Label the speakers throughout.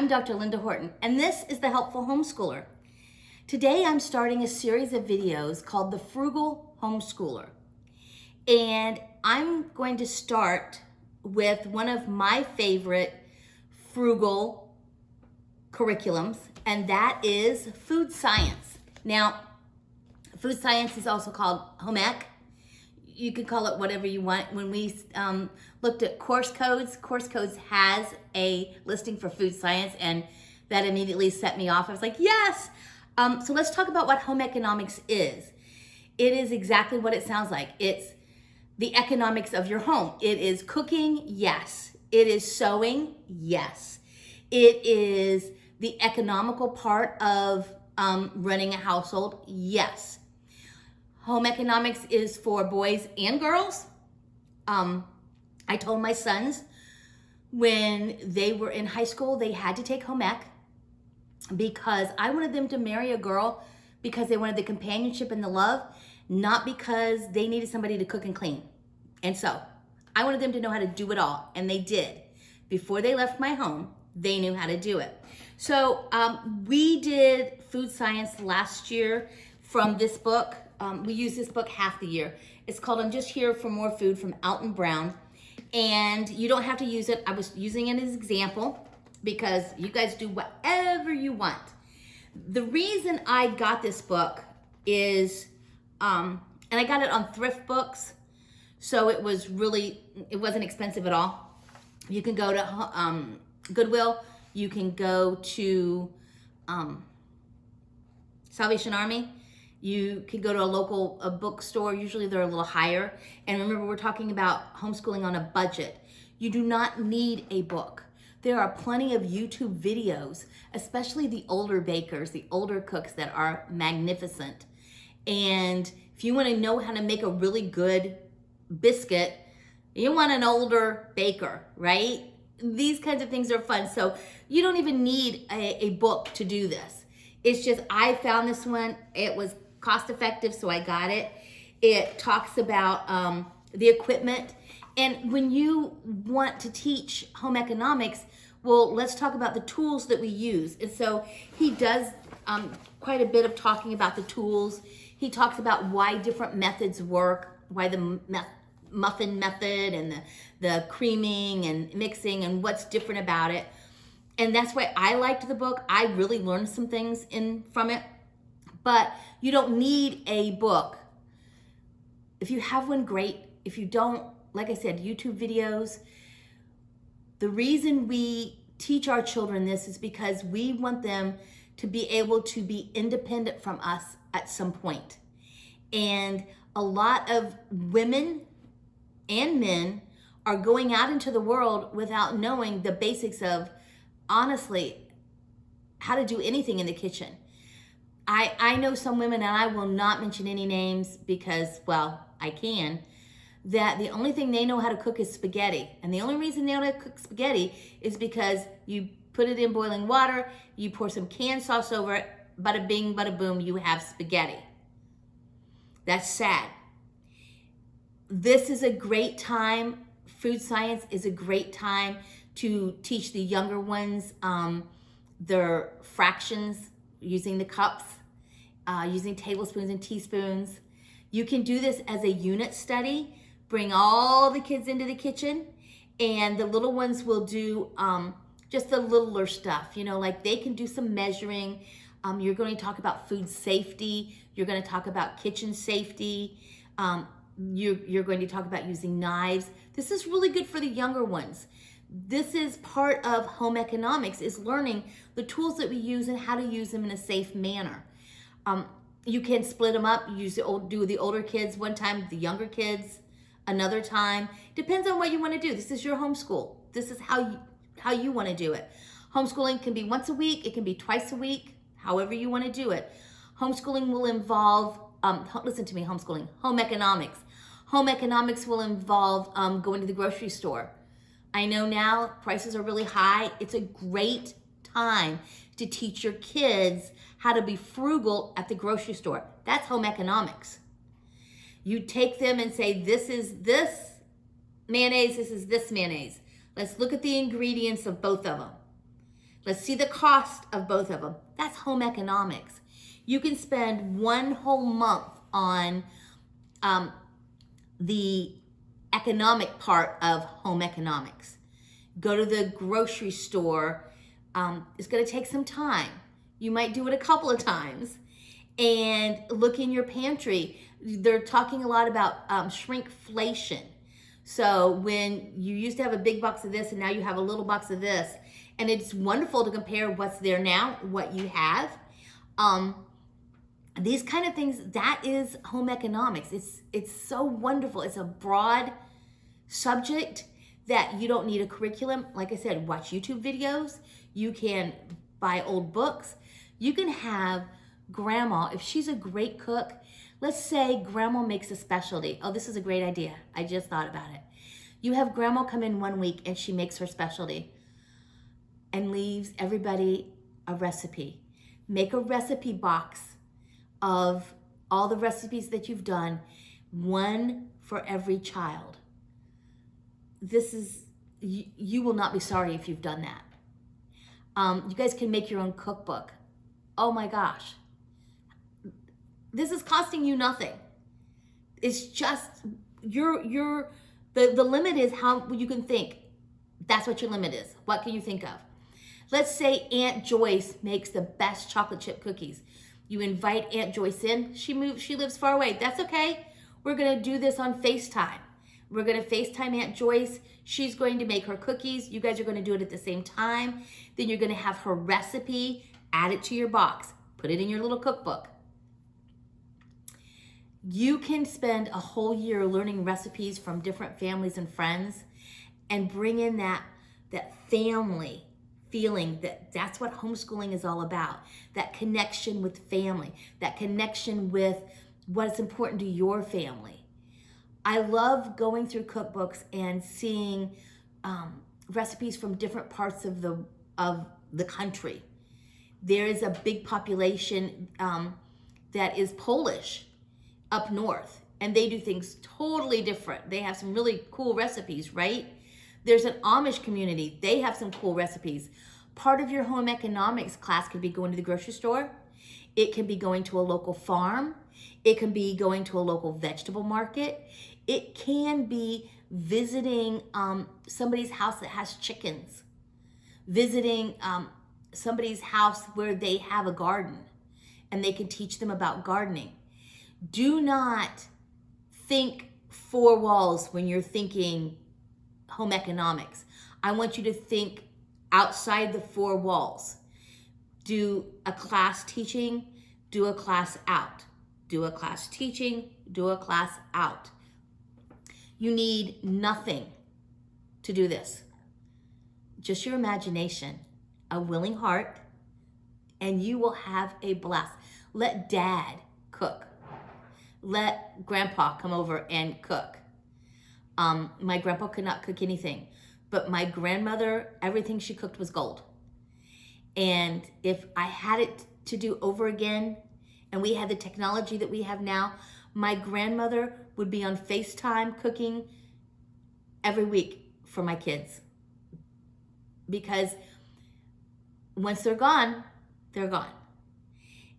Speaker 1: I'm Dr. Linda Horton, and this is the Helpful Homeschooler. Today I'm starting a series of videos called the Frugal Homeschooler. And I'm going to start with one of my favorite frugal curriculums, and that is food science. Now, food science is also called home ec. You can call it whatever you want. When we looked at course codes has a listing for food science, and that immediately set me off. I was like, yes! So let's talk about what home economics is. It is exactly what it sounds like. It's the economics of your home. It is cooking, yes. It is sewing, yes. It is the economical part of running a household, yes. Home economics is for boys and girls. I told my sons when they were in high school, they had to take home ec because I wanted them to marry a girl because they wanted the companionship and the love, not because they needed somebody to cook and clean. And so I wanted them to know how to do it all, and they did. Before they left my home, they knew how to do it. So we did food science last year from this book. We use this book half the year. It's called I'm Just Here for More Food from Alton Brown. And you don't have to use it. I was using it as an example because you guys do whatever you want. The reason I got this book is, and I got it on Thrift Books, so it wasn't expensive at all. You can go to Goodwill. You can go to Salvation Army. You can go to a bookstore. Usually they're a little higher. And remember, we're talking about homeschooling on a budget. You do not need a book. There are plenty of YouTube videos, especially the older bakers, the older cooks that are magnificent. And if you want to know how to make a really good biscuit, you want an older baker, right? These kinds of things are fun. So you don't even need a book to do this. It's just, I found this one. It was cost effective, so I got it. It talks about the equipment. And when you want to teach home economics, well, let's talk about the tools that we use. And so he does quite a bit of talking about the tools. He talks about why different methods work, why the muffin method and the creaming and mixing and what's different about it. And that's why I liked the book. I really learned some things from it. But you don't need a book. If you have one, great. If you don't, like I said, YouTube videos. The reason we teach our children this is because we want them to be able to be independent from us at some point. And a lot of women and men are going out into the world without knowing the basics of, honestly, how to do anything in the kitchen. I know some women, and I will not mention any names because, well, I can, that the only thing they know how to cook is spaghetti. And the only reason they know how to cook spaghetti is because you put it in boiling water, you pour some canned sauce over it, bada bing, bada boom, you have spaghetti. That's sad. This is a great time. Food science is a great time to teach the younger ones their fractions, using the cups, using tablespoons and teaspoons. You can do this as a unit study. Bring all the kids into the kitchen, and the little ones will do just the littler stuff. You know, like they can do some measuring. You're going to talk about food safety. You're going to talk about kitchen safety. You're going to talk about using knives. This is really good for the younger ones. This is part of home economics, is learning the tools that we use and how to use them in a safe manner. You can split them up, do the older kids one time, the younger kids another time. Depends on what you want to do. This is your homeschool. This is how you want to do it. Homeschooling can be once a week. It can be twice a week, however you want to do it. Homeschooling will involve, listen to me, homeschooling, home economics. Home economics will involve going to the grocery store. I know now prices are really high. It's a great time to teach your kids how to be frugal at the grocery store. That's home economics. You take them and say, this is this mayonnaise, this is this mayonnaise. Let's look at the ingredients of both of them. Let's see the cost of both of them. That's home economics. You can spend one whole month on the economic part of home economics. Go to the grocery store. It's going to take some time. You might do it a couple of times. And look in your pantry. They're talking a lot about shrinkflation. So when you used to have a big box of this and now you have a little box of this, and it's wonderful to compare what's there now, what you have. These kind of things, that is home economics. It's so wonderful. It's a broad subject that you don't need a curriculum. Like I said, watch YouTube videos. You can buy old books. You can have grandma, if she's a great cook, let's say grandma makes a specialty. Oh, this is a great idea. I just thought about it. You have grandma come in 1 week and she makes her specialty and leaves everybody a recipe. Make a recipe box of all the recipes that you've done, one for every child. This is, you will not be sorry if you've done that. You guys can make your own cookbook. Oh my gosh. This is costing you nothing. It's just, the limit is how you can think. That's what your limit is. What can you think of? Let's say Aunt Joyce makes the best chocolate chip cookies. You invite Aunt Joyce in. She lives far away. That's okay. We're going to do this on FaceTime. We're going to FaceTime Aunt Joyce. She's going to make her cookies. You guys are going to do it at the same time. Then you're going to have her recipe, add it to your box, put it in your little cookbook. You can spend a whole year learning recipes from different families and friends and bring in that family feeling. That's what homeschooling is all about. That connection with family, that connection with what's important to your family. I love going through cookbooks and seeing recipes from different parts of the country. There is a big population that is Polish up north, and they do things totally different. They have some really cool recipes, right? There's an Amish community. They have some cool recipes. Part of your home economics class could be going to the grocery store. It can be going to a local farm. It can be going to a local vegetable market. It can be visiting somebody's house that has chickens. Visiting somebody's house where they have a garden and they can teach them about gardening. Do not think four walls when you're thinking home economics. I want you to think outside the four walls. Do a class teaching, do a class out. Do a class teaching, do a class out. You need nothing to do this. Just your imagination, a willing heart, and you will have a blast. Let dad cook. Let grandpa come over and cook. My grandpa could not cook anything, but my grandmother, everything she cooked was gold. And if I had it to do over again, and we had the technology that we have now, my grandmother would be on FaceTime cooking every week for my kids. Because once they're gone, they're gone.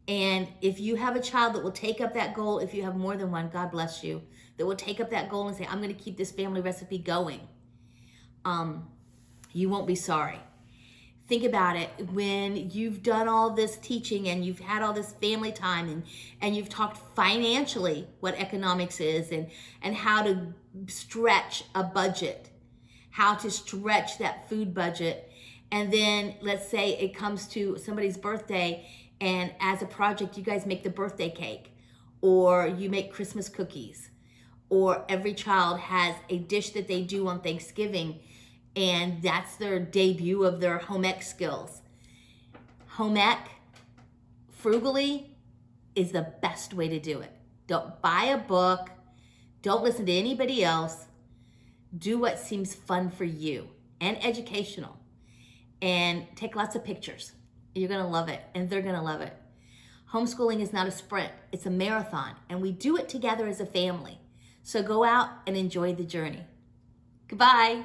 Speaker 1: And if you have a child that will take up that goal, if you have more than one, God bless you, that will take up that goal and say, I'm going to keep this family recipe going, you won't be sorry. Think about it. When you've done all this teaching and you've had all this family time and you've talked financially what economics is and how to stretch a budget, how to stretch that food budget. And then let's say it comes to somebody's birthday, and as a project, you guys make the birthday cake, or you make Christmas cookies, or every child has a dish that they do on Thanksgiving, and that's their debut of their home ec skills. Home ec, frugally, is the best way to do it. Don't buy a book. Don't listen to anybody else. Do what seems fun for you and educational. And take lots of pictures. You're going to love it, and they're going to love it. Homeschooling is not a sprint. It's a marathon, and we do it together as a family. So go out and enjoy the journey. Goodbye.